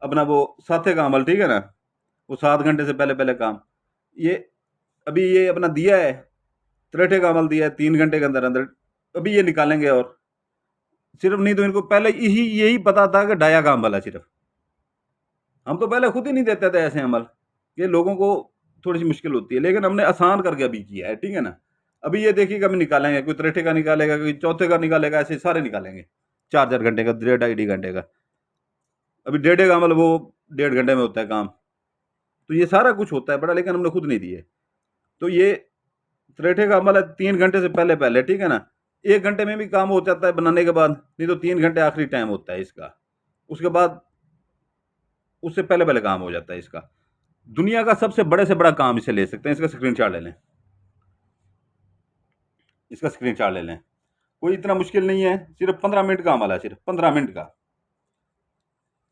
अपना वो साथे का अमल, ठीक है ना, वो 7 घंटे से पहले पहले काम, ये अभी ये अपना दिया है, त्रेठे का अमल दिया है 3 घंटे के अंदर अंदर, अभी ये निकालेंगे। और सिर्फ नहीं तो इनको पहले यही पता था कि डाया का अमल है सिर्फ, हम तो पहले खुद ही नहीं देते थे ऐसे अमल, ये लोगों को थोड़ी सी मुश्किल होती है, लेकिन हमने आसान करके अभी किया है, ठीक है ना। अभी ये देखिए कभी निकालेंगे, कोई त्रेठे का निकालेगा, कोई चौथे का निकालेगा, ऐसे सारे निकालेंगे 4-4 घंटे का, 1.5 घंटे का। अभी 1.5 का अमल वो 1.5 घंटे में होता है काम, तो ये सारा कुछ होता है बड़ा, लेकिन हमने खुद नहीं दिए। तो ये त्रेठे का अमल है 3 घंटे से पहले पहले, ठीक है ना। 1 घंटे में भी काम हो जाता है बनाने के बाद, नहीं तो 3 घंटे आखिरी टाइम होता है इसका, उसके बाद उससे पहले पहले काम हो जाता है इसका। दुनिया का सबसे बड़े से बड़ा काम इसे ले सकते हैं, इसका स्क्रीनशॉट ले लें, इसका स्क्रीनशॉट ले लें, कोई इतना मुश्किल नहीं है, सिर्फ 15 मिनट का अमल है, सिर्फ 15 मिनट का।